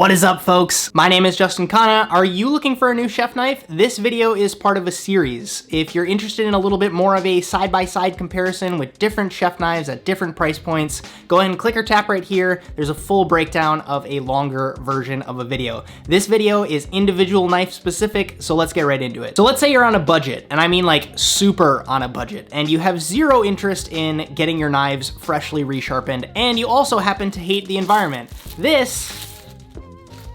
What is up, folks? My name is Justin Khanna. Are you looking for a new chef knife? This video is part of a series. If you're interested in a little bit more of a side-by-side comparison with different chef knives at different price points, go ahead and click or tap right here. There's a full breakdown of a longer version of a video. This video is individual knife specific, so let's get right into it. So let's say you're on a budget, and I mean like super on a budget, and you have zero interest in getting your knives freshly resharpened, and you also happen to hate the environment. This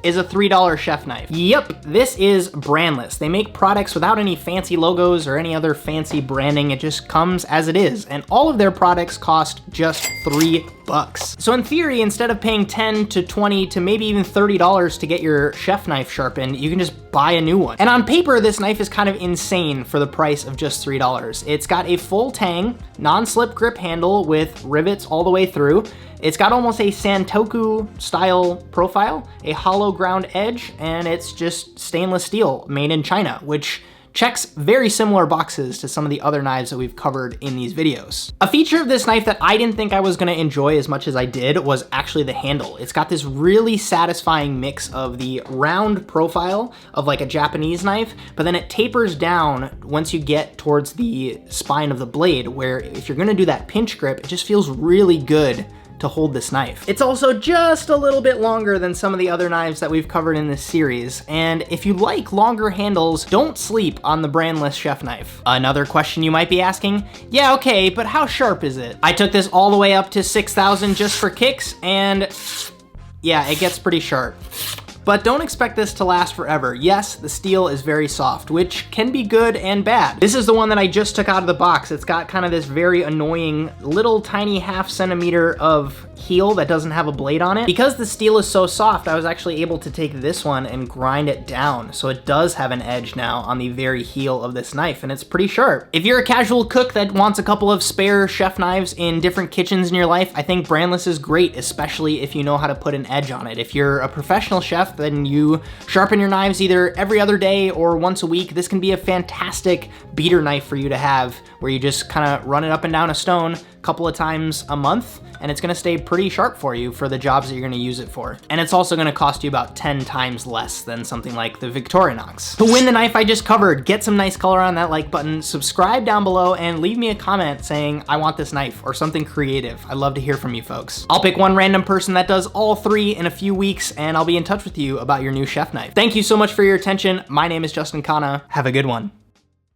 is a $3 chef knife. Yep, this is brandless. They make products without any fancy logos or any other fancy branding. It just comes as it is. And all of their products cost just $3. So in theory, instead of paying $10 to $20 to maybe even $30 to get your chef knife sharpened, you can just buy a new one. And on paper, this knife is kind of insane for the price of just $3. It's got a full Tang, non-slip grip handle with rivets all the way through. It's got almost a Santoku style profile, a hollow ground edge, and it's just stainless steel made in China, which checks very similar boxes to some of the other knives that we've covered in these videos. A feature of this knife that I didn't think I was gonna enjoy as much as I did was actually the handle. It's got this really satisfying mix of the round profile of like a Japanese knife, but then it tapers down once you get towards the spine of the blade, where if you're gonna do that pinch grip, it just feels really good to hold this knife. It's also just a little bit longer than some of the other knives that we've covered in this series, and if you like longer handles, don't sleep on the brandless chef knife. Another question you might be asking, yeah, okay, but how sharp is it? I took this all the way up to 6,000 just for kicks, and yeah, it gets pretty sharp. But don't expect this to last forever. Yes, the steel is very soft, which can be good and bad. This is the one that I just took out of the box. It's got kind of this very annoying little tiny ½ centimeter of heel that doesn't have a blade on it. Because the steel is so soft, I was actually able to take this one and grind it down. So it does have an edge now on the very heel of this knife, and it's pretty sharp. If you're a casual cook that wants a couple of spare chef knives in different kitchens in your life, I think brandless is great, especially if you know how to put an edge on it. If you're a professional chef, then you sharpen your knives either every other day or once a week. This can be a fantastic beater knife for you to have, where you just kind of run it up and down a stone a couple of times a month, and it's gonna stay pretty sharp for you for the jobs that you're gonna use it for. And it's also gonna cost you about 10 times less than something like the Victorinox. To win the knife I just covered, get some nice color on that like button, subscribe down below, and leave me a comment saying, I want this knife, or something creative. I'd love to hear from you folks. I'll pick one random person that does all three in a few weeks, and I'll be in touch with you about your new chef knife. Thank you so much for your attention. My name is Justin Khanna. Have a good one.